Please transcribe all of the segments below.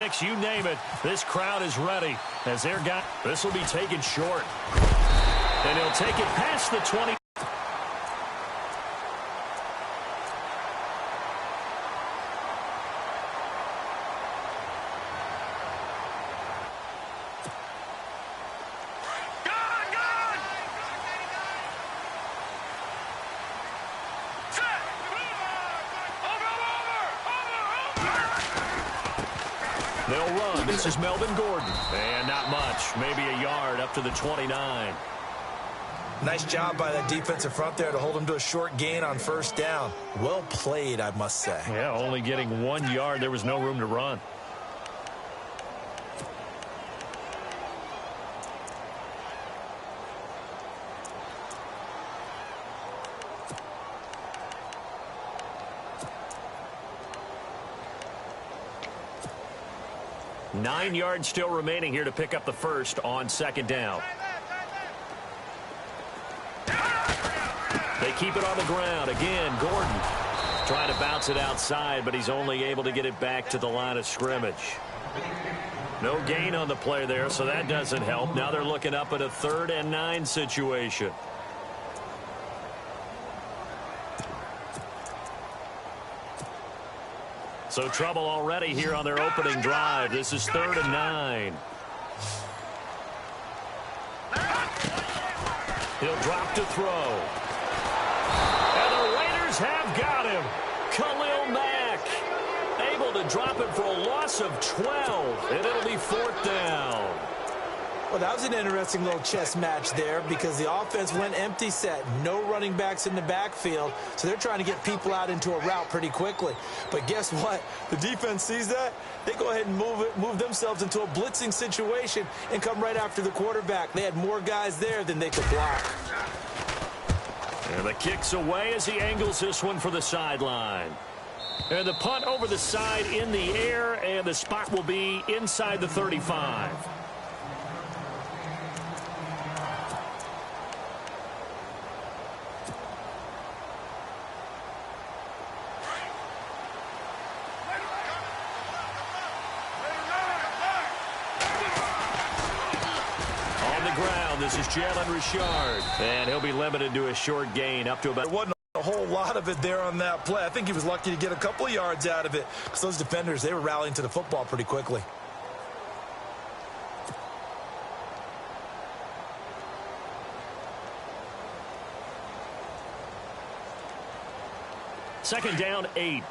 You name it, this crowd is ready as their guy. This will be taken short. And he'll take it past the 20. They'll run. This is Melvin Gordon. And not much. Maybe a yard up to the 29. Nice job by that defensive front there to hold him to a short gain on first down. Well played, I must say. Yeah, only getting 1 yard. There was no room to run. Nine yards still remaining here to pick up the first on second down. They keep it on the ground. Again, Gordon trying to bounce it outside, but he's only able to get it back to the line of scrimmage. No gain on the play there, so that doesn't help. Now they're looking up at a 3rd and 9 situation. So trouble already here on their opening drive. This is 3rd and 9. He'll drop to throw. And the Raiders have got him. Khalil Mack able to drop it for a loss of 12. And it'll be 4th down. Well, that was an interesting little chess match there because the offense went empty set. No running backs in the backfield, so they're trying to get people out into a route pretty quickly. But guess what? The defense sees that. They go ahead and move themselves into a blitzing situation and come right after the quarterback. They had more guys there than they could block. And the kick's away as he angles this one for the sideline. And the punt over the side in the air, and the spot will be inside the 35. This is Jalen Richard, and he'll be limited to a short gain up to about. There wasn't a whole lot of it there on that play. I think he was lucky to get a couple of yards out of it because those defenders, they were rallying to the football pretty quickly. Second down, 8.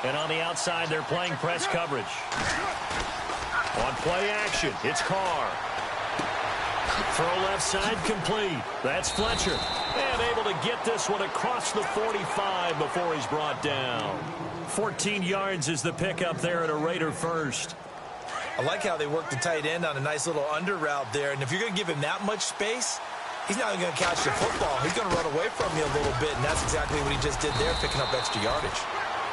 And on the outside, they're playing press coverage. On play action, it's Carr. Throw left side complete. That's Fletcher. And able to get this one across the 45 before he's brought down. 14 yards is the pickup there at a Raider first. I like how they work the tight end on a nice little under route there. And if you're going to give him that much space, he's not even going to catch the football. He's going to run away from you a little bit, and that's exactly what he just did there, picking up extra yardage.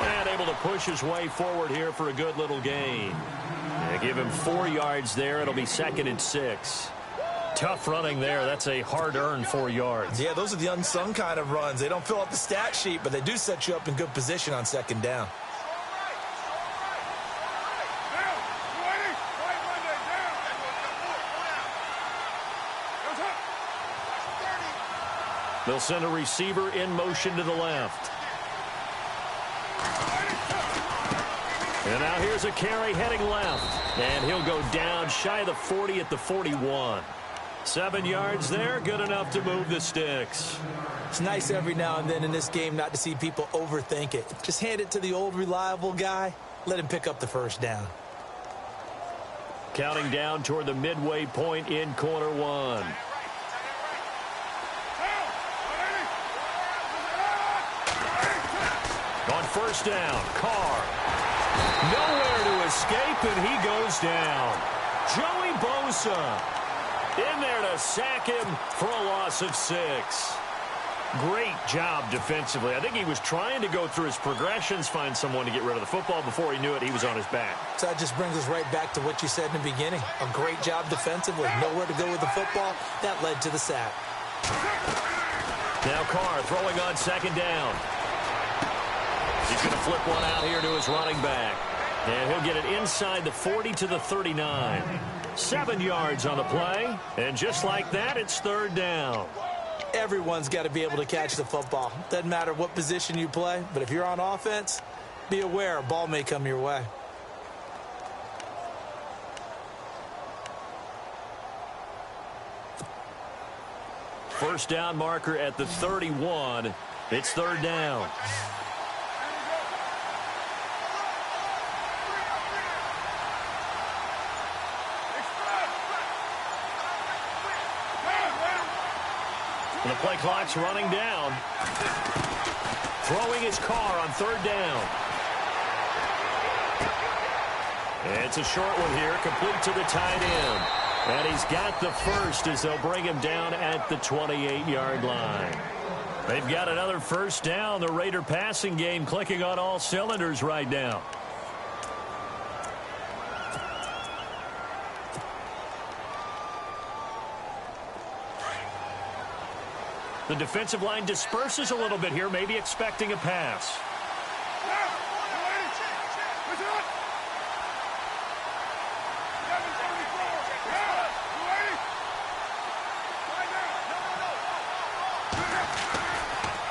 And able to push his way forward here for a good little gain. They give him 4 yards there. It'll be 2nd and 6. Tough running there. That's a hard-earned 4 yards. Yeah, those are the unsung kind of runs. They don't fill out the stat sheet, but they do set you up in good position on second down. They'll send a receiver in motion to the left. And now here's a carry heading left. And he'll go down shy of the 40 at the 41. 7 yards there, good enough to move the sticks. It's nice every now and then in this game not to see people overthink it. Just hand it to the old reliable guy. Let him pick up the first down. Counting down toward the midway point in quarter 1. On first down, Carr. Nowhere to escape, and he goes down. Joey Bosa in there to sack him for a loss of 6. Great job defensively. I think he was trying to go through his progressions, find someone to get rid of the football. Before he knew it, he was on his back. So that just brings us right back to what you said in the beginning. A great job defensively. Nowhere to go with the football. That led to the sack. Now Carr throwing on second down. He's going to flip one out here to his running back. And he'll get it inside the 40 to the 39. 7 yards on the play. And just like that, it's third down. Everyone's got to be able to catch the football. Doesn't matter what position you play, but if you're on offense, be aware a ball may come your way. First down marker at the 31. It's third down. And the play clock's running down. Throwing his Carr on third down. It's a short one here, complete to the tight end. And he's got the first as they'll bring him down at the 28-yard line. They've got another first down. The Raider passing game clicking on all cylinders right now. The defensive line disperses a little bit here, maybe expecting a pass.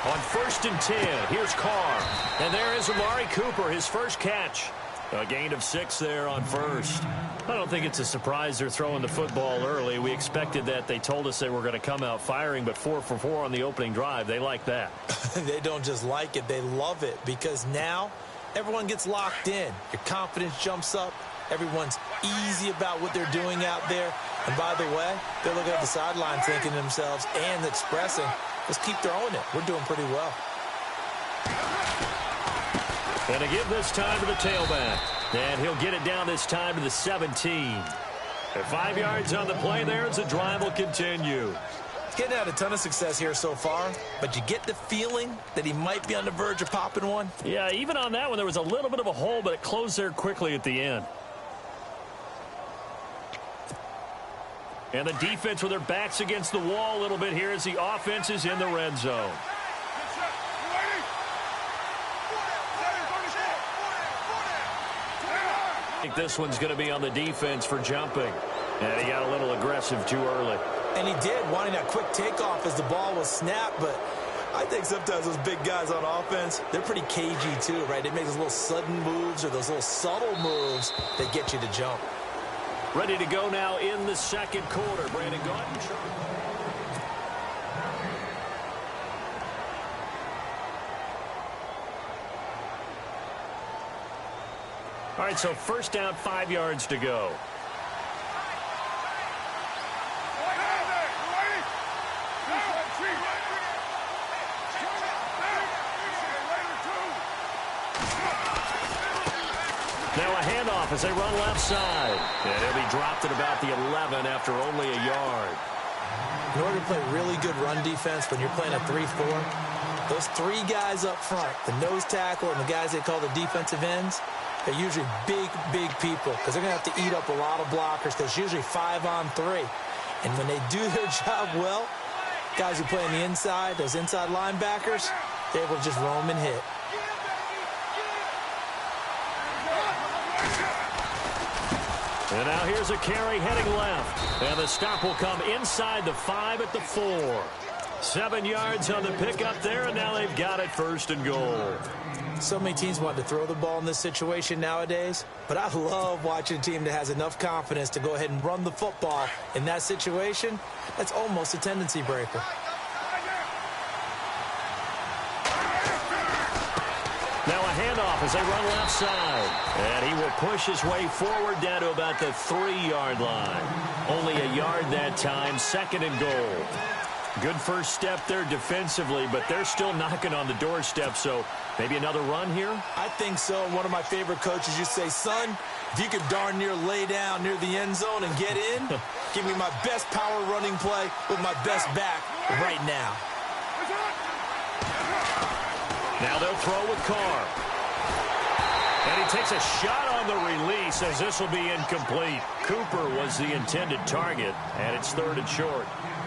On 1st and 10, here's Carr. And there is Amari Cooper, his first catch. A gain of 6 there on first. I don't think it's a surprise they're throwing the football early. We expected that. They told us they were going to come out firing, but 4 for 4 on the opening drive. They like that. They don't just like it, they love it, because now everyone gets locked in. Your confidence jumps up. Everyone's easy about what they're doing out there. And by the way, they're looking at the sideline thinking to themselves and expressing, let's keep throwing it. We're doing pretty well. And to give this time to the tailback. And he'll get it down this time to the 17. And 5 yards on the play there as the drive will continue. He's getting had a ton of success here so far, but you get the feeling that he might be on the verge of popping one. Yeah, even on that one, there was a little bit of a hole, but it closed there quickly at the end. And the defense with their backs against the wall a little bit here as the offense is in the red zone. I think this one's going to be on the defense for jumping. And he got a little aggressive too early. And he did, wanting that quick takeoff as the ball was snapped, but I think sometimes those big guys on offense, they're pretty cagey too, right? They make those little sudden moves or those little subtle moves that get you to jump. Ready to go now in the second quarter. Brandon Gaudin. All right, so first down, 5 yards to go. Now a handoff as they run left side. And he'll be dropped at about the 11 after only a yard. In order to play really good run defense when you're playing a 3-4, those 3 guys up front, the nose tackle and the guys they call the defensive ends, they're usually big, big people because they're going to have to eat up a lot of blockers because it's usually 5-on-3. And when they do their job well, guys who play on the inside, those inside linebackers, they're able to just roam and hit. And now here's a carry heading left. And the stop will come inside the 5 at the 4. 7 yards on the pickup there, and now they've got it first and goal. So many teams want to throw the ball in this situation nowadays, but I love watching a team that has enough confidence to go ahead and run the football. In that situation, that's almost a tendency breaker. Now a handoff as they run left side. And he will push his way forward down to about the 3-yard line. Only a yard that time, second and goal. Good first step there defensively, but they're still knocking on the doorstep, so maybe another run here? I think so. One of my favorite coaches used to say, son, if you could darn near lay down near the end zone and get in, give me my best power running play with my best back right now. Now they'll throw with Carr. And he takes a shot on the release as this will be incomplete. Cooper was the intended target, and it's 3rd and short.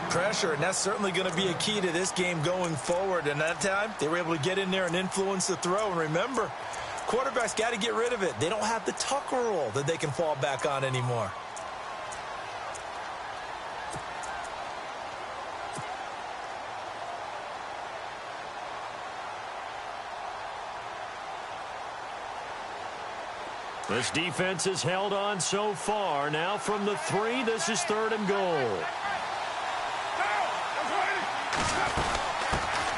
Pressure, and that's certainly going to be a key to this game going forward. And that time, they were able to get in there and influence the throw. And remember, quarterbacks got to get rid of it. They don't have the Tucker rule that they can fall back on anymore. This defense has held on so far. Now from the 3, this is 3rd and goal.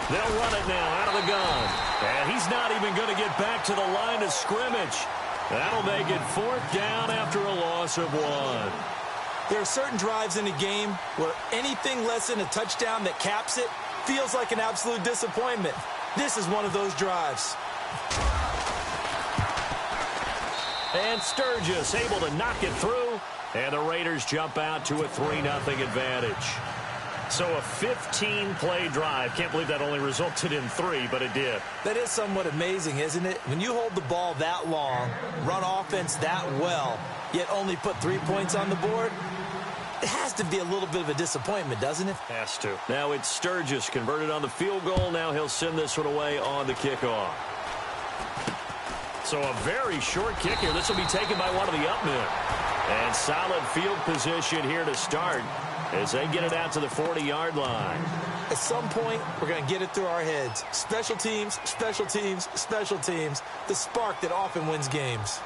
They'll run it now out of the gun. And he's not even going to get back to the line of scrimmage. That'll make it 4th down after a loss of 1. There are certain drives in a game where anything less than a touchdown that caps it feels like an absolute disappointment. This is one of those drives. And Sturgis able to knock it through. And the Raiders jump out to a 3-0 advantage. So a 15-play drive. Can't believe that only resulted in 3, but it did. That is somewhat amazing, isn't it? When you hold the ball that long, run offense that well, yet only put 3 points on the board, it has to be a little bit of a disappointment, doesn't it? Has to. Now it's Sturgis converted on the field goal. Now he'll send this one away on the kickoff. So a very short kick here. This will be taken by one of the up men. And solid field position here to start as they get it out to the 40-yard line. At some point, we're going to get it through our heads. Special teams, special teams, special teams. The spark that often wins games.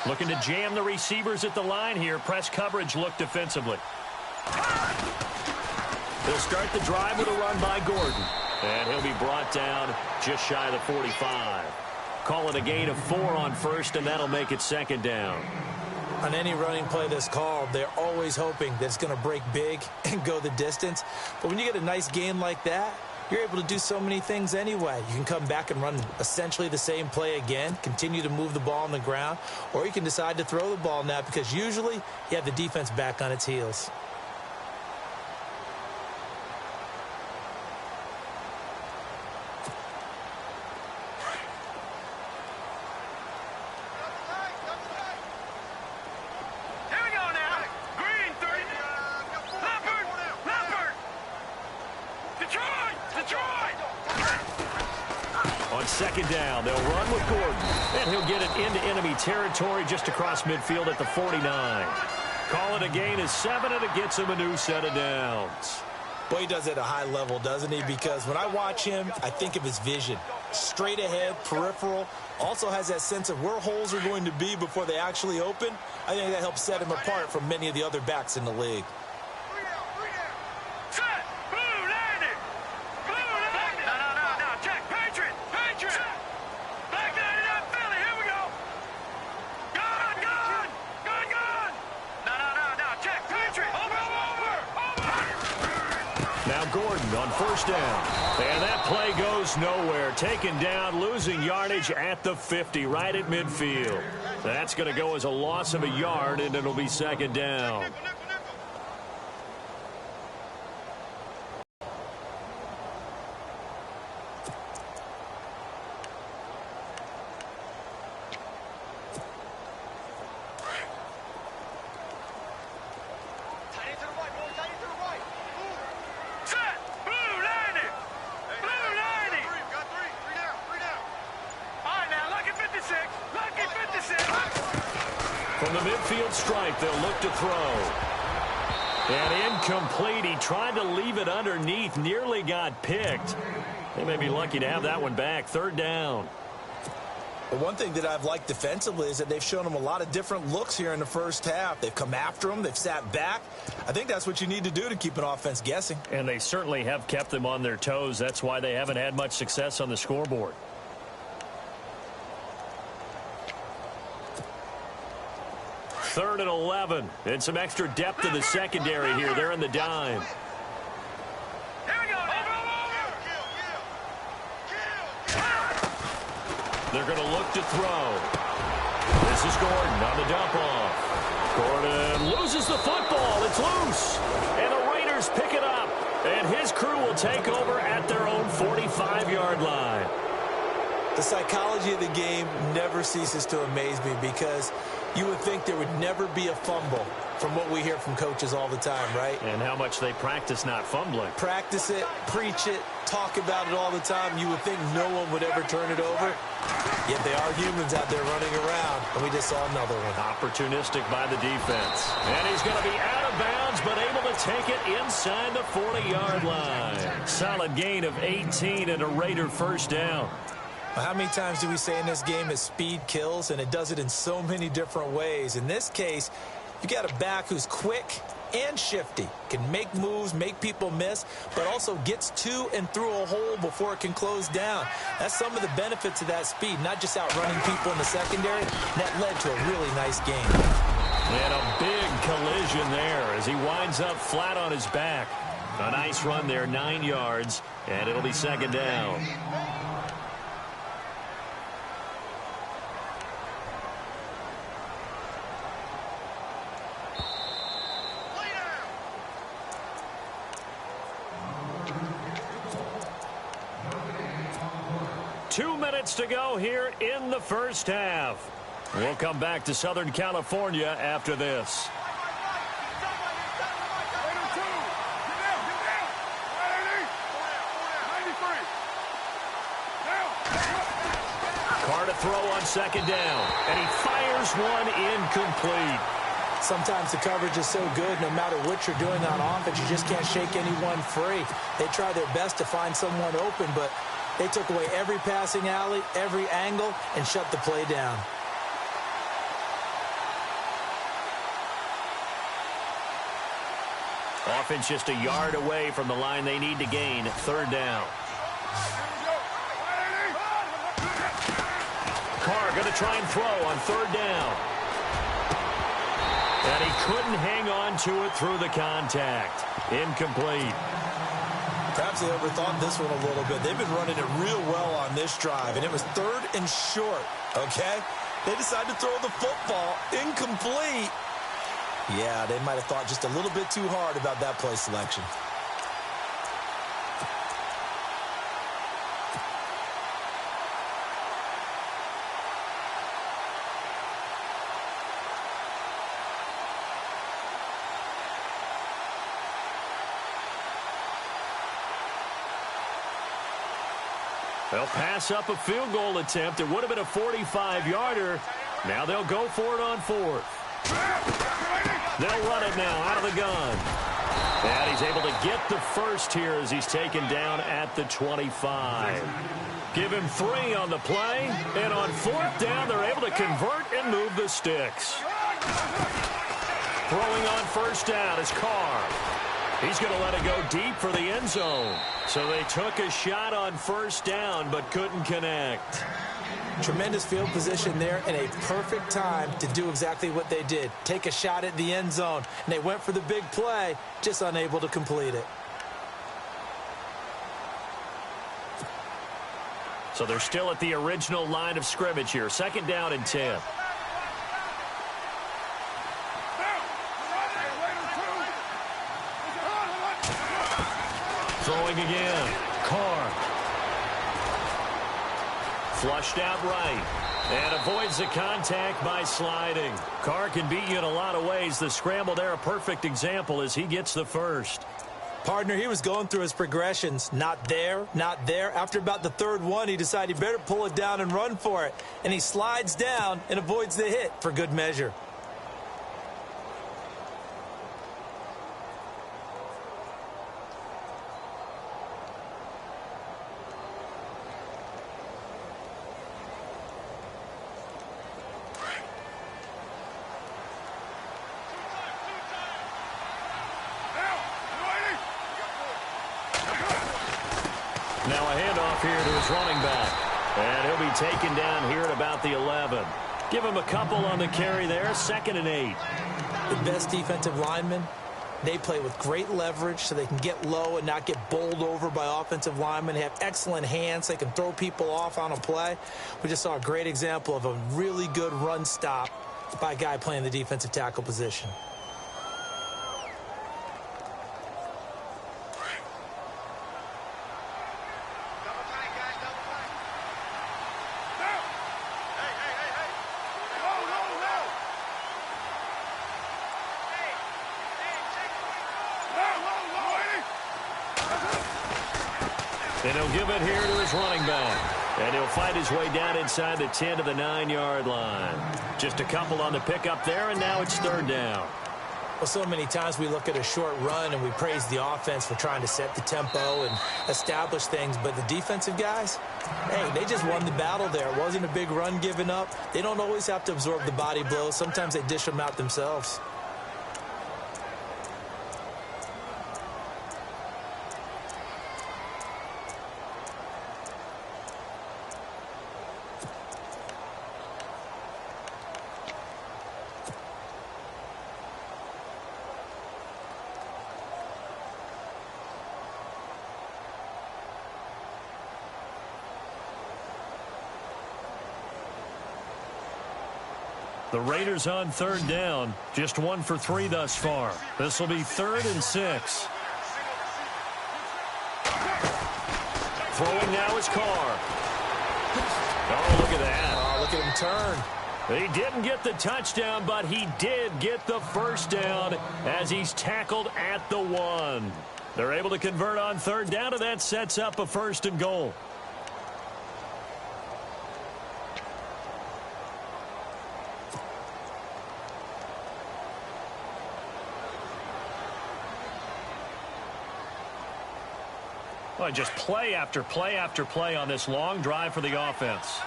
Looking to jam the receivers at the line here. Press coverage look defensively. They'll start the drive with a run by Gordon. And he'll be brought down just shy of the 45. Call it a gain of 4 on first, and that'll make it 2nd down. On any running play that's called, they're always hoping that it's going to break big and go the distance. But when you get a nice gain like that, you're able to do so many things anyway. You can come back and run essentially the same play again, continue to move the ball on the ground, or you can decide to throw the ball now because usually you have the defense back on its heels. On 2nd down, they'll run with Gordon. And he'll get it into enemy territory just across midfield at the 49. Call it a gain of 7, and it gets him a new set of downs. Boy, he does it at a high level, doesn't he? Because when I watch him, I think of his vision. Straight ahead, peripheral. Also has that sense of where holes are going to be before they actually open. I think that helps set him apart from many of the other backs in the league. Gordon on 1st down. And that play goes nowhere. Taken down, losing yardage at the 50, right at midfield. That's going to go as a loss of a yard, and it'll be 2nd down. From the midfield stripe, they'll look to throw. And incomplete. He tried to leave it underneath. Nearly got picked. They may be lucky to have that one back. 3rd down. But one thing that I've liked defensively is that they've shown him a lot of different looks here in the first half. They've come after him. They've sat back. I think that's what you need to do to keep an offense guessing. And they certainly have kept them on their toes. That's why they haven't had much success on the scoreboard. Third and 11. And some extra depth in the secondary here. They're in the dime. They're going to look to throw. This is Gordon on the dump off. Gordon loses the football. It's loose. And the Raiders pick it up. And his crew will take over at their own 45-yard line. The psychology of the game never ceases to amaze me because you would think there would never be a fumble from what we hear from coaches all the time, right? And how much they practice not fumbling. Practice it, preach it, talk about it all the time. You would think no one would ever turn it over. Yet they are humans out there running around, and we just saw another one. Opportunistic by the defense. And he's going to be out of bounds, but able to take it inside the 40-yard line. Solid gain of 18 and a Raider first down. Well, how many times do we say in this game that speed kills, and it does it in so many different ways? In this case, you got a back who's quick and shifty, can make moves, make people miss, but also gets to and through a hole before it can close down. That's some of the benefits of that speed, not just outrunning people in the secondary. That led to a really nice game. And a big collision there as he winds up flat on his back. A nice run there, 9 yards, and it'll be second down. Two minutes to go here in the first half. We'll come back to Southern California after this. Carr to throw on second down, and he fires one incomplete. Sometimes the coverage is so good, no matter what you're doing on offense, you just can't shake anyone free. They try their best to find someone open, but they took away every passing alley, every angle, and shut the play down. Offense just a yard away from the line they need to gain. Third down. Carr going to try and throw on third down. And he couldn't hang on to it through the contact. Incomplete. Perhaps they overthought this one a little bit. They've been running it real well on this drive, and it was third and short, okay? They decided to throw the football incomplete. Yeah, they might have thought just a little bit too hard about that play selection. They'll pass up a field goal attempt. It would have been a 45-yarder. Now they'll go for it on fourth. They'll run it now out of the gun. And he's able to get the first here as he's taken down at the 25. Give him 3 on the play. And on fourth down, they're able to convert and move the sticks. Throwing on first down is Carr. He's going to let it go deep for the end zone. So they took a shot on first down but couldn't connect. Tremendous field position there and a perfect time to do exactly what they did. Take a shot at the end zone. And they went for the big play, just unable to complete it. So they're still at the original line of scrimmage here. Second down and 10. Throwing again. Carr. Flushed out right. And avoids the contact by sliding. Carr can beat you in a lot of ways. The scramble there, a perfect example as he gets the first. Partner, he was going through his progressions. Not there, not there. After about the third one, he decided he better pull it down and run for it. And he slides down and avoids the hit for good measure. Now a handoff here to his running back. And he'll be taken down here at about the 11. Give him a couple on the carry there. 2nd and 8. The best defensive lineman They play with great leverage so they can get low and not get bowled over by offensive linemen. They have excellent hands. So they can throw people off on a play. We just saw a great example of a really good run stop by a guy playing the defensive tackle position. And he'll give it here to his running back. And he'll fight his way down inside the 10 to the 9-yard line. Just a couple on the pickup there, and now it's third down. Well, so many times we look at a short run and we praise the offense for trying to set the tempo and establish things. But the defensive guys, hey, they just won the battle there. It wasn't a big run given up. They don't always have to absorb the body blows. Sometimes they dish them out themselves. The Raiders on third down. Just 1 for 3 thus far. This will be 3rd and 6. Throwing now is Carr. Oh, look at that. Oh, look at him turn. He didn't get the touchdown, but he did get the first down as he's tackled at the 1. They're able to convert on third down, and that sets up a 1st and goal. Well, just play after play after play on this long drive for the offense.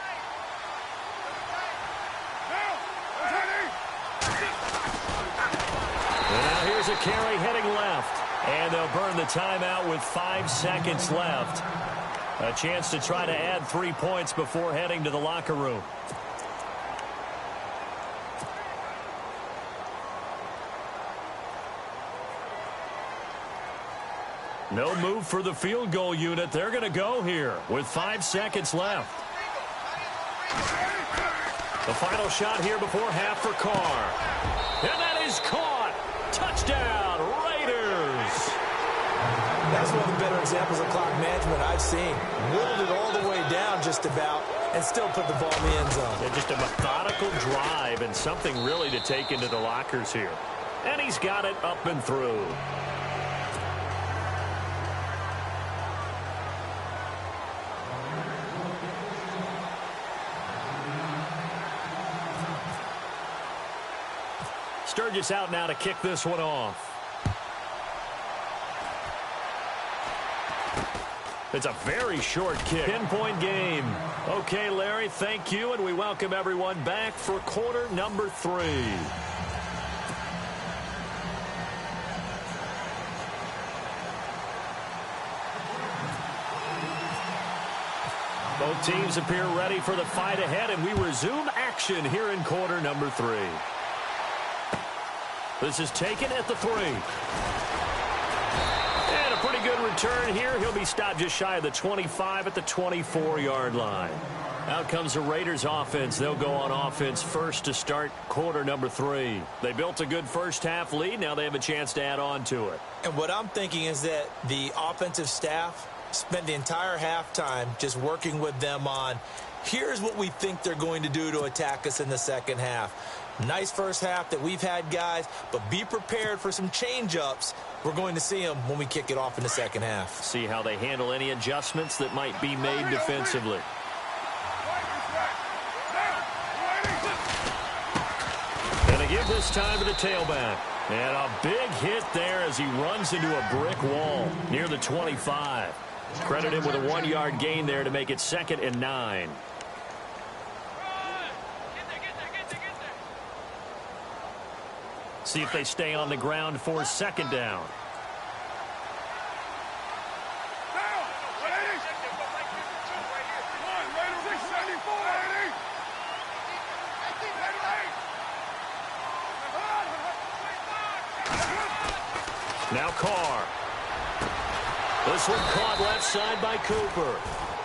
And now here's a carry heading left. And they'll burn the timeout with 5 seconds left. A chance to try to add 3 points before heading to the locker room. No move for the field goal unit. They're going to go here with 5 seconds left. The final shot here before half for Carr. And that is caught. Touchdown, Raiders. That's one of the better examples of clock management I've seen. Whittled it all the way down just about and still put the ball in the end zone. Yeah, just a methodical drive and something really to take into the lockers here. And he's got it up and through. Sturgis out now to kick this one off. It's a very short kick. 10-point game. Okay, Larry, thank you, and we welcome everyone back for quarter number 3. Both teams appear ready for the fight ahead, and we resume action here in quarter number 3. This is taken at the 3. And a pretty good return here. He'll be stopped just shy of the 25 at the 24-yard line. Out comes the Raiders offense. They'll go on offense first to start quarter number 3. They built a good first-half lead. Now they have a chance to add on to it. And what I'm thinking is that the offensive staff spent the entire halftime just working with them on, here's what we think they're going to do to attack us in the second half. Nice first half that we've had, guys, but be prepared for some change-ups. We're going to see them when we kick it off in the second half. See how they handle any adjustments that might be made defensively. And they give this time to the tailback. And a big hit there as he runs into a brick wall near the 25. Credit him with a 1-yard gain there to make it 2nd and 9. See if they stay on the ground for 2nd down. Now Carr. This one caught left side by Cooper.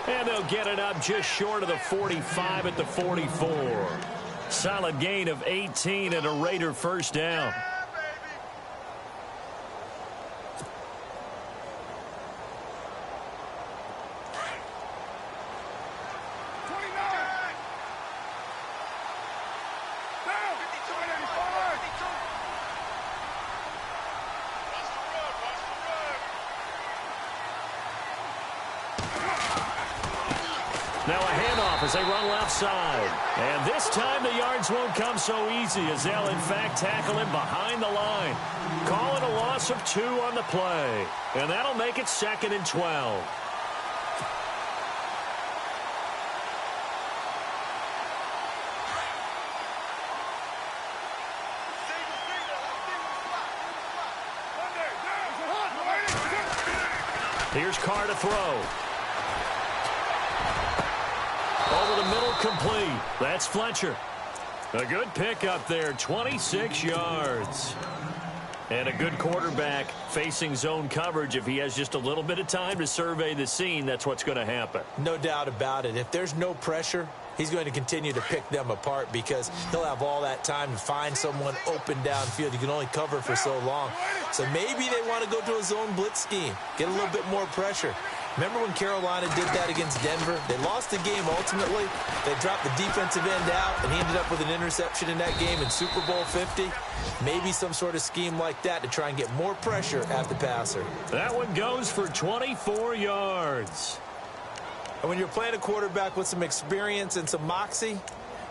And they'll get it up just short of the 45 at the 44. Solid gain of 18 and a Raider first down. Now a handoff as they run left side. And this time the yards won't come so easy as they'll, in fact, tackle him behind the line. Calling a loss of 2 on the play. And that'll make it 2nd and 12. Here's Carr to throw. Over the middle, complete. That's Fletcher. A good pickup there, 26 yards. And a good quarterback facing zone coverage. If he has just a little bit of time to survey the scene, that's what's going to happen. No doubt about it. If there's no pressure, he's going to continue to pick them apart because he'll have all that time to find someone open downfield. You can only cover for so long. So maybe they want to go to a zone blitz scheme, get a little bit more pressure. Remember when Carolina did that against Denver? They lost the game ultimately. They dropped the defensive end out, and he ended up with an interception in that game in Super Bowl 50. Maybe some sort of scheme like that to try and get more pressure at the passer. That one goes for 24 yards. And when you're playing a quarterback with some experience and some moxie,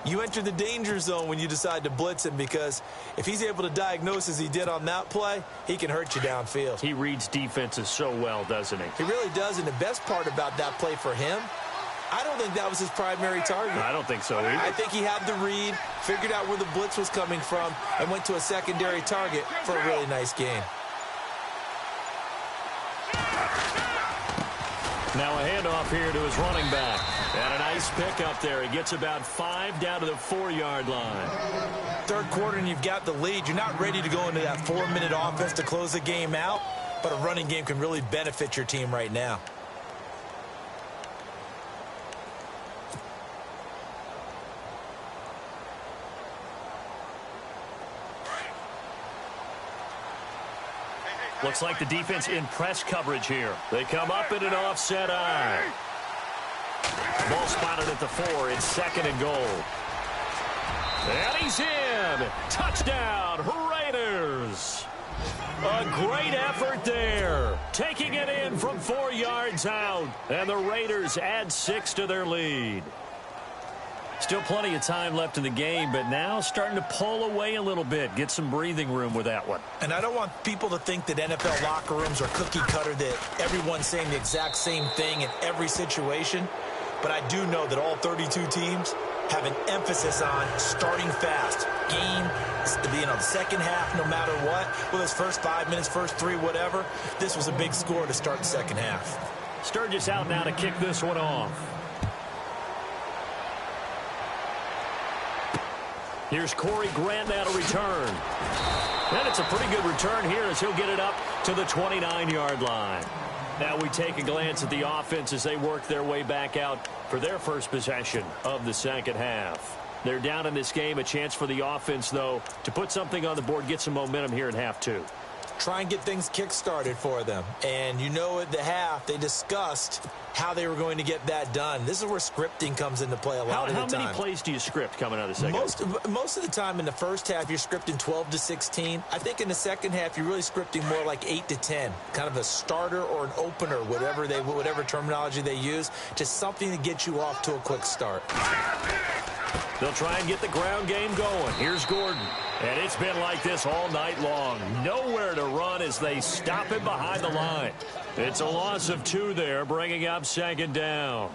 you enter the danger zone when you decide to blitz him because if he's able to diagnose as he did on that play, he can hurt you downfield. He reads defenses so well, doesn't he? He really does, and the best part about that play for him, I don't think that was his primary target. I don't think so either. I think he had the read, figured out where the blitz was coming from, and went to a secondary target for a really nice gain. Now a handoff here to his running back. And a nice pickup there. He gets about 5 down to the 4-yard line. Third quarter and you've got the lead. You're not ready to go into that 4-minute offense to close the game out, but a running game can really benefit your team right now. Looks like the defense in press coverage here. They come up in an offset eye. Ball spotted at the 4. It's 2nd and goal. And he's in. Touchdown, Raiders. A great effort there. Taking it in from 4 yards out. And the Raiders add 6 to their lead. Still plenty of time left in the game, but now starting to pull away a little bit. Get some breathing room with that one. And I don't want people to think that NFL locker rooms are cookie cutter, that everyone's saying the exact same thing in every situation. But I do know that all 32 teams have an emphasis on starting fast. Game, the second half, no matter what. Well, his first 5 minutes, first 3, whatever. This was a big score to start the second half. Sturgis out now to kick this one off. Here's Corey Grant now to return. And it's a pretty good return here as he'll get it up to the 29-yard line. Now we take a glance at the offense as they work their way back out for their first possession of the second half. They're down in this game. A chance for the offense, though, to put something on the board, get some momentum here in half 2. Try and get things kick-started for them. And you know at the half, they discussed how they were going to get that done. This is where scripting comes into play a lot of the time. How many plays do you script coming out of the second? Most of the time in the first half, you're scripting 12 to 16. I think in the second half, you're really scripting more like 8 to 10. Kind of a starter or an opener, whatever terminology they use. Just something to get you off to a quick start. They'll try and get the ground game going. Here's Gordon. And it's been like this all night long. Nowhere to run as they stop him behind the line. It's a loss of 2 there, bringing up 2nd down.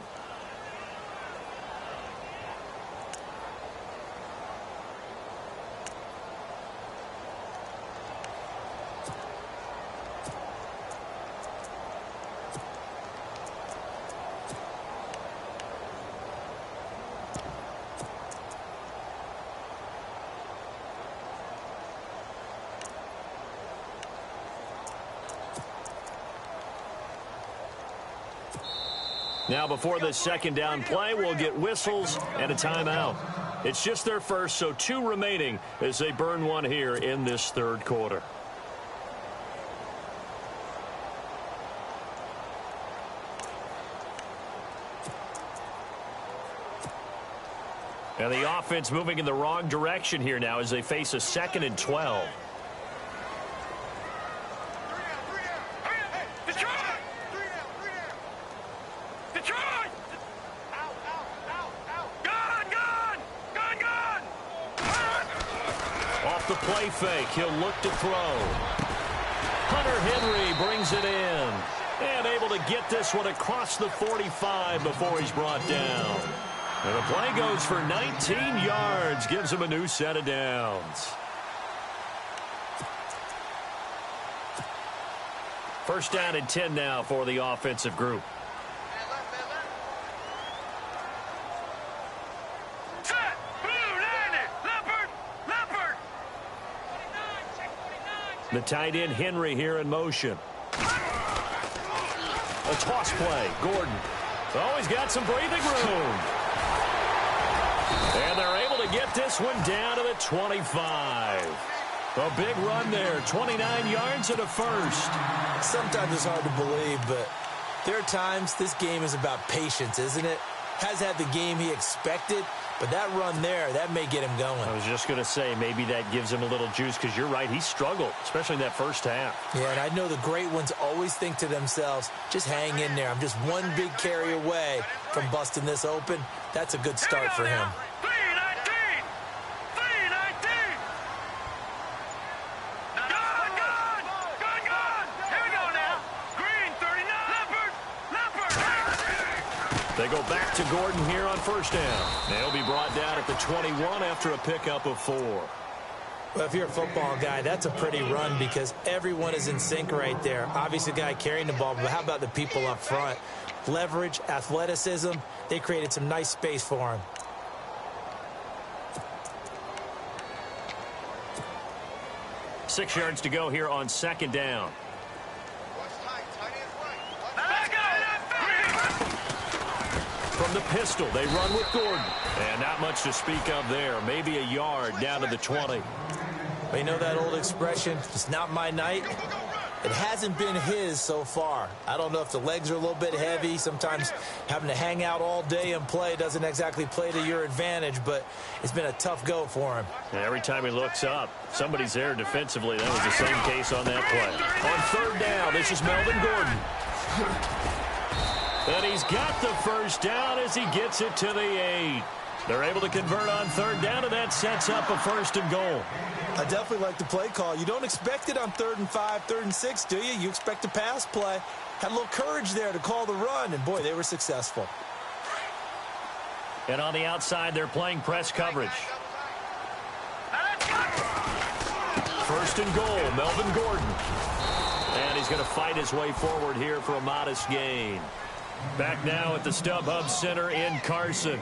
Now, before this second down play, we'll get whistles and a timeout. It's just their first, so 2 remaining as they burn one here in this third quarter. And the offense moving in the wrong direction here now as they face a 2nd and 12. Off the play fake, he'll look to throw. Hunter Henry brings it in. And able to get this one across the 45 before he's brought down. And the play goes for 19 yards, gives him a new set of downs. First down and 10 now for the offensive group. The tight end Henry here in motion. A toss play, Gordon. Oh, he's got some breathing room. And they're able to get this one down to the 25. A big run there, 29 yards and a first. Sometimes it's hard to believe, but there are times this game is about patience, isn't it? Has had the game he expected, but that run there, that may get him going. I was just going to say, maybe that gives him a little juice, because you're right, he struggled, especially in that first half. Yeah, and I know the great ones always think to themselves, just hang in there. I'm just one big carry away from busting this open. That's a good start for him. They go back to Gordon here on first down. They'll be brought down at the 21 after a pickup of 4. Well, if you're a football guy, that's a pretty run because everyone is in sync right there. Obviously, the guy carrying the ball, but how about the people up front? Leverage, athleticism, they created some nice space for him. Six yards to go here on second down. From the pistol, they run with Gordon. And not much to speak of there. Maybe a yard down to the 20. Well, you know that old expression, it's not my night? It hasn't been his so far. I don't know if the legs are a little bit heavy. Sometimes having to hang out all day and play doesn't exactly play to your advantage, but it's been a tough go for him. And every time he looks up, somebody's there defensively. That was the same case on that play. On third down, this is Melvin Gordon. And he's got the first down as he gets it to the 8. They're able to convert on third down, and that sets up a 1st and goal. I definitely like the play call. You don't expect it on 3rd and 5, 3rd and 6, do you? You expect a pass play. Had a little courage there to call the run, and boy, they were successful. And on the outside, they're playing press coverage. 1st and goal, Melvin Gordon. And he's going to fight his way forward here for a modest gain. Back now at the StubHub Center in Carson.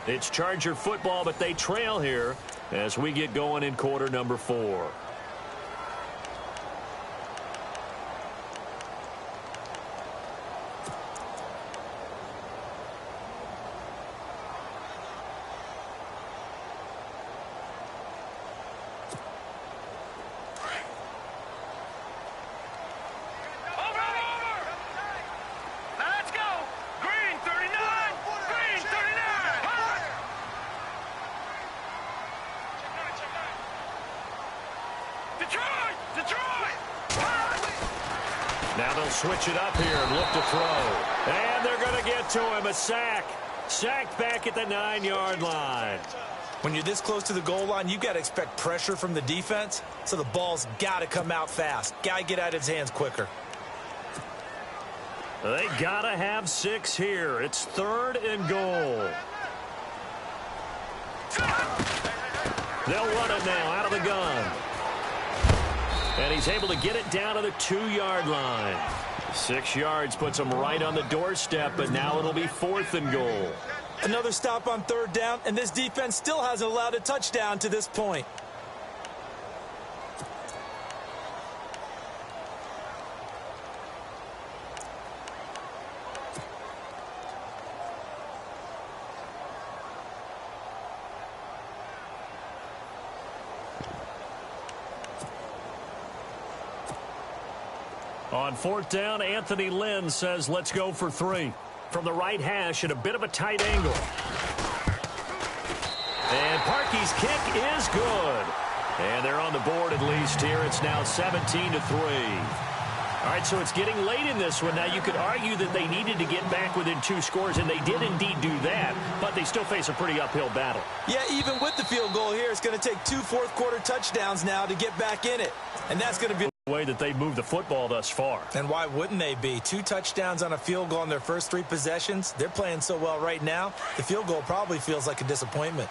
It's Charger football, but they trail here as we get going in quarter number 4. Now they'll switch it up here and look to throw. And they're going to get to him. A sack. Sacked back at the 9-yard line. When you're this close to the goal line, you've got to expect pressure from the defense, so the ball's got to come out fast. Got to get out of his hands quicker. They got to have 6 here. It's 3rd and goal. They'll run it now out of the gun. And he's able to get it down to the 2-yard line. 6 yards puts him right on the doorstep, but now it'll be 4th and goal. Another stop on 3rd down, and this defense still hasn't allowed a touchdown to this point. On fourth down, Anthony Lynn says, let's go for 3. From the right hash at a bit of a tight angle. And Parkey's kick is good. And they're on the board at least here. It's now 17-3. All right, so it's getting late in this one. Now, you could argue that they needed to get back within 2 scores, and they did indeed do that, but they still face a pretty uphill battle. Yeah, even with the field goal here, it's going to take 2 fourth-quarter touchdowns now to get back in it. And that's going to be the way that they moved the football thus far. And why wouldn't they be? 2 touchdowns on a field goal in their first 3 possessions. They're playing so well right now, the field goal probably feels like a disappointment.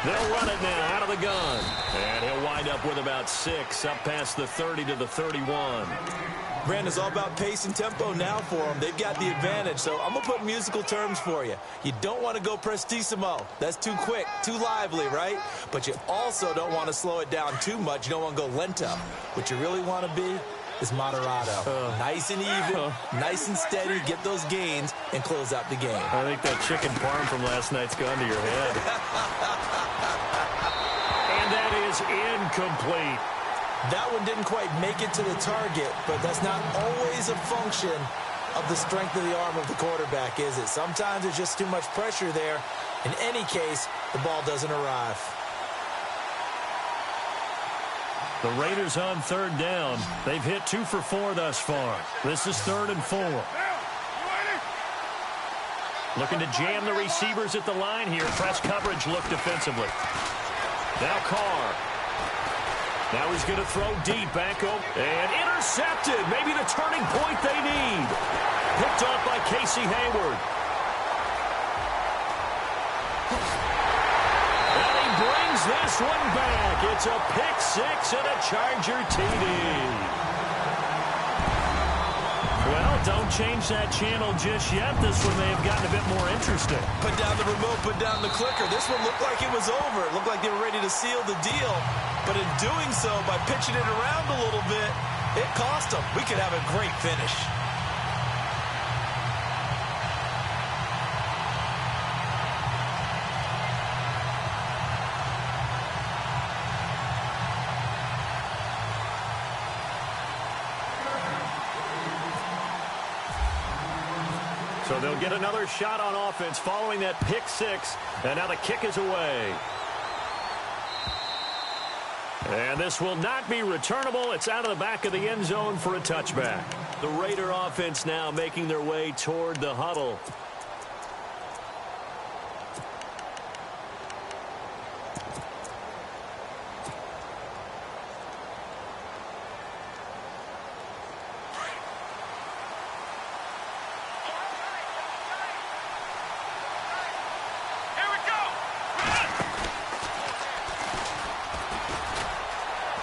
They'll run it now out of the gun. And he'll wind up with about 6, up past the 30 to the 31. Brandon, it's all about pace and tempo now for them. They've got the advantage, so I'm going to put musical terms for you. You don't want to go prestissimo. That's too quick, too lively, right? But you also don't want to slow it down too much. You don't want to go lento. What you really want to be is moderato. Nice and even, nice and steady, get those gains, and close out the game. I think that chicken parm from last night's gone to your head. And that is incomplete. That one didn't quite make it to the target, but that's not always a function of the strength of the arm of the quarterback, is it? Sometimes there's just too much pressure there. In any case, the ball doesn't arrive. The Raiders on third down. They've hit 2 for 4 thus far. This is 3rd and 4. Looking to jam the receivers at the line here. Press coverage look defensively. Now Carr. Now he's going to throw deep back up. And intercepted. Maybe the turning point they need. Picked off by Casey Hayward. And he brings this one back. It's a pick 6 and a Charger TD. Well, don't change that channel just yet. This one may have gotten a bit more interesting. Put down the remote, put down the clicker. This one looked like it was over. It looked like they were ready to seal the deal. But in doing so, by pitching it around a little bit, it cost them. We could have a great finish. So they'll get another shot on offense following that pick 6. And now the kick is away. And this will not be returnable. It's out of the back of the end zone for a touchback. The Raider offense now making their way toward the huddle.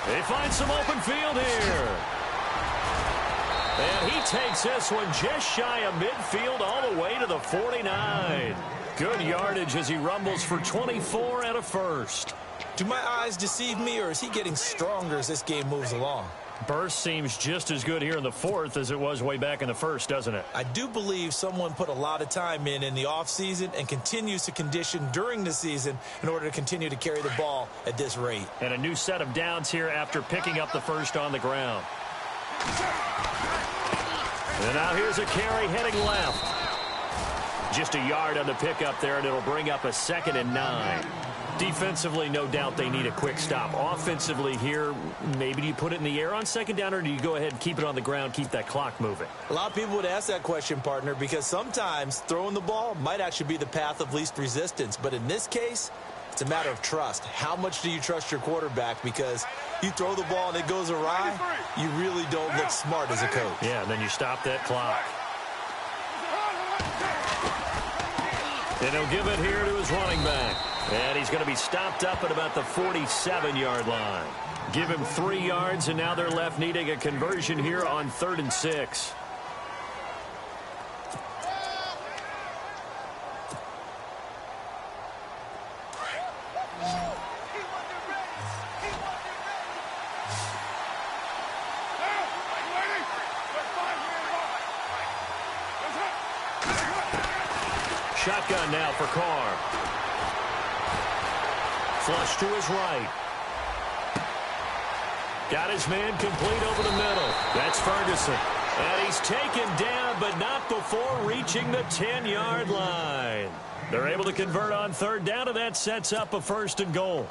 They find some open field here. And he takes this one just shy of midfield all the way to the 49. Good yardage as he rumbles for 24 and a first. Do my eyes deceive me, or is he getting stronger as this game moves along? Burst seems just as good here in the 4th as it was way back in the 1st, doesn't it? I do believe someone put a lot of time in the offseason and continues to condition during the season in order to continue to carry the ball at this rate. And a new set of downs here after picking up the first on the ground. And now here's a carry heading left. Just a yard on the pickup there, and it'll bring up a 2nd and 9. Defensively, no doubt they need a quick stop. Offensively here, maybe do you put it in the air on 2nd down, or do you go ahead and keep it on the ground, keep that clock moving? A lot of people would ask that question, partner, because sometimes throwing the ball might actually be the path of least resistance. But in this case, it's a matter of trust. How much do you trust your quarterback? Because you throw the ball and it goes awry, you really don't look smart as a coach. Yeah, and then you stop that clock. And he'll give it here to his running back. And he's going to be stopped up at about the 47-yard line. Give him 3 yards, and now they're left needing a conversion here on 3rd and 6. Shotgun now for Carr. Flush to his right. Got his man complete over the middle. That's Ferguson. And he's taken down, but not before reaching the 10-yard line. They're able to convert on third down, and that sets up a 1st and goal.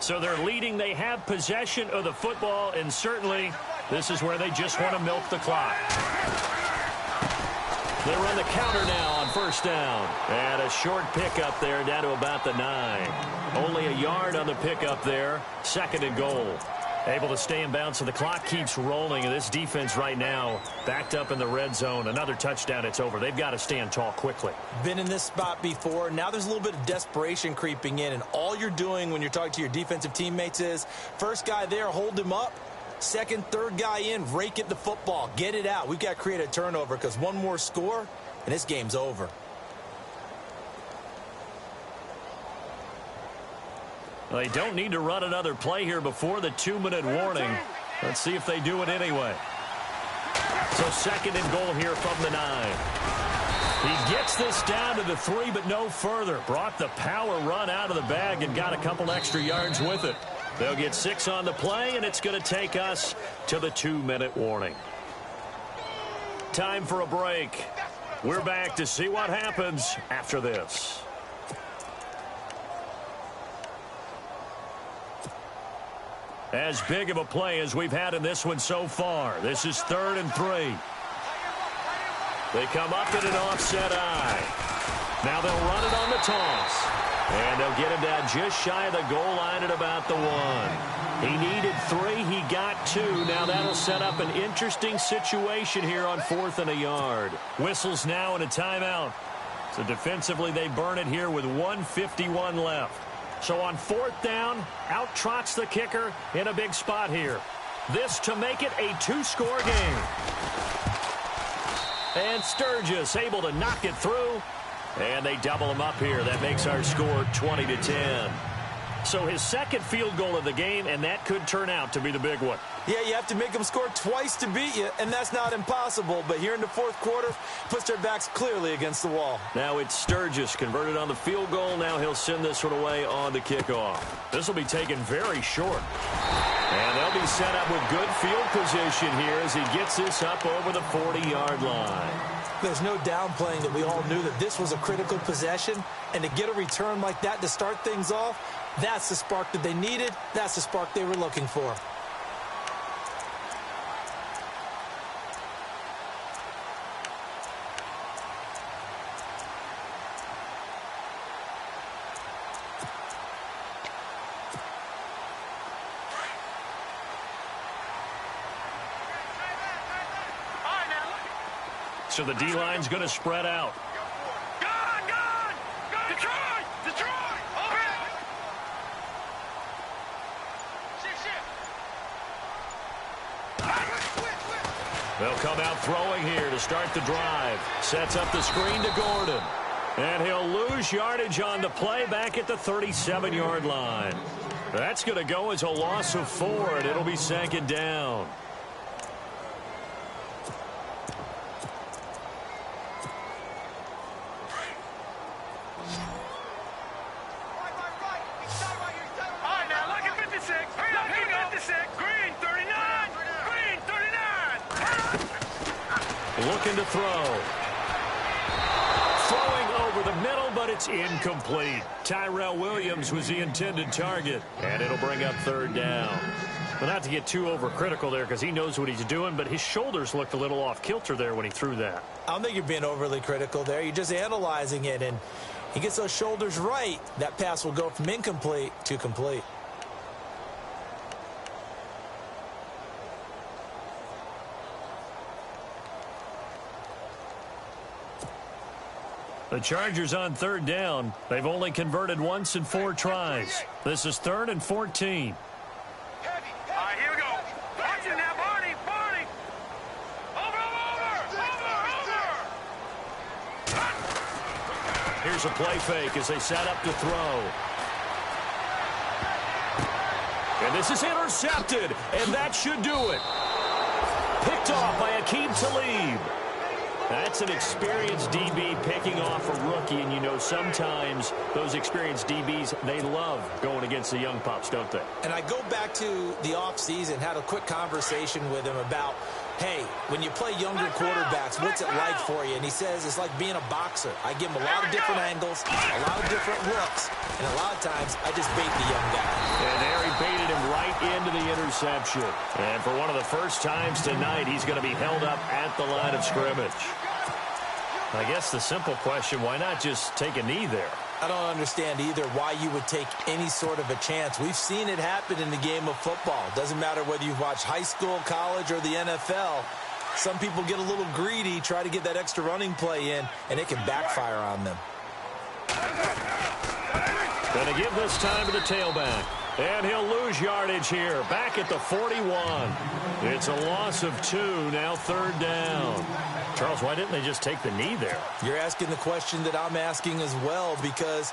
So they're leading. They have possession of the football, and certainly this is where they just want to milk the clock. They run the counter now on 1st down. And a short pickup there down to about the 9. Only a yard on the pickup there. 2nd and goal. Able to stay in bounds, so the clock keeps rolling. And this defense right now backed up in the red zone. Another touchdown, it's over. They've got to stand tall quickly. Been in this spot before. Now there's a little bit of desperation creeping in. And all you're doing when you're talking to your defensive teammates is, first guy there, hold him up. Second, third guy in, rake at the football. Get it out. We've got to create a turnover because one more score, and this game's over. Well, they don't need to run another play here before the 2-minute warning. Let's see if they do it anyway. So 2nd and goal here from the 9. He gets this down to the 3, but no further. Brought the power run out of the bag and got a couple extra yards with it. They'll get 6 on the play, and it's going to take us to the 2-minute warning. Time for a break. We're back to see what happens after this. As big of a play as we've had in this one so far. This is 3rd and 3. They come up in an offset eye. Now they'll run it on the toss. And they'll get him down just shy of the goal line at about the 1. He needed 3. He got 2. Now that'll set up an interesting situation here on 4th and a yard. Whistles now and a timeout. So defensively they burn it here with 1:51 left. So on 4th down, out trots the kicker in a big spot here. This to make it a 2-score game. And Sturgis able to knock it through. And they double him up here. That makes our score 20-10. So his 2nd field goal of the game, and that could turn out to be the big one. Yeah, you have to make them score twice to beat you, and that's not impossible. But here in the 4th quarter, puts their backs clearly against the wall. Now it's Sturgis converted on the field goal. Now he'll send this one away on the kickoff. This will be taken very short. And they'll be set up with good field position here as he gets this up over the 40-yard line. There's no downplaying that we all knew that this was a critical possession, and to get a return like that to start things off, that's the spark that they needed. That's the spark they were looking for. So the D-line's going to spread out. They'll come out throwing here to start the drive. Sets up the screen to Gordon. And he'll lose yardage on the play back at the 37-yard line. That's going to go as a loss of 4, and it'll be 2nd down. Looking to throw. Throwing over the middle, but it's incomplete. Tyrell Williams was the intended target, and it'll bring up 3rd down. But not to get too overcritical there because he knows what he's doing, but his shoulders looked a little off kilter there when he threw that. I don't think you're being overly critical there. You're just analyzing it, and he gets those shoulders right. That pass will go from incomplete to complete. The Chargers on 3rd down. They've only converted once in 4 tries. This is 3rd and 14. All right, here we go. Watch it now, Barney. Barney. Over. Here's a play fake as they set up to throw. And this is intercepted, and that should do it. Picked off by Aqib Talib. That's an experienced DB picking off a rookie, and you know sometimes those experienced DBs, they love going against the young pups, don't they? And I go back to the offseason, had a quick conversation with him about, hey, when you play younger quarterbacks, what's it like for you? And he says it's like being a boxer. I give him a lot of different angles, a lot of different looks, and a lot of times I just bait the young guy. And there he baited him right into the interception. And for one of the first times tonight, he's going to be held up at the line of scrimmage. I guess the simple question, why not just take a knee there? I don't understand either why you would take any sort of a chance. We've seen it happen in the game of football. Doesn't matter whether you've watched high school, college, or the NFL. Some people get a little greedy, try to get that extra running play in, and it can backfire on them. Going to give this time to the tailback. And he'll lose yardage here. Back at the 41. It's a loss of 2, now third down. Charles, why didn't they just take the knee there? You're asking the question that I'm asking as well, because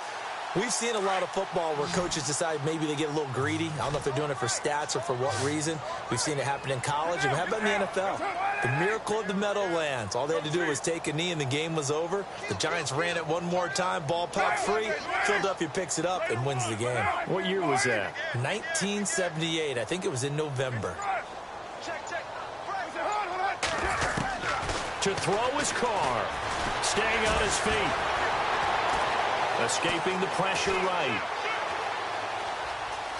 we've seen a lot of football where coaches decide maybe they get a little greedy. I don't know if they're doing it for stats or for what reason. We've seen it happen in college, and how about in the NFL? The miracle of the Meadowlands. All they had to do was take a knee, and the game was over. The Giants ran it one more time, ball popped free. Philadelphia picks it up and wins the game. What year was that? 1978. I think it was in November. To throw his car. Staying on his feet. Escaping the pressure right.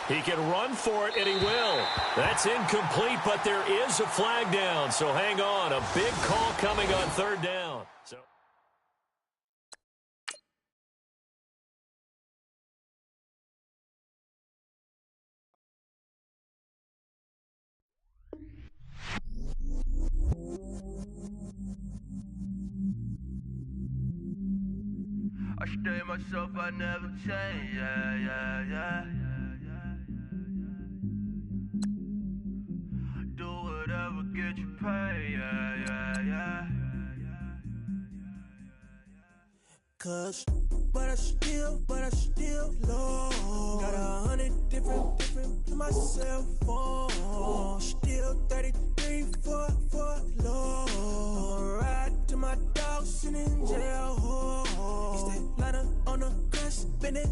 He can run for it, and he will. That's incomplete, but there is a flag down. So hang on. A big call coming on third down. I stay myself, I never change, yeah. Do whatever, get you paid, yeah. Cause, but I still low. Got 100 different to my cell phone. Still 33 for low. I'ma ride to my dog sitting in jail. He stay lighter on the grass, spin it.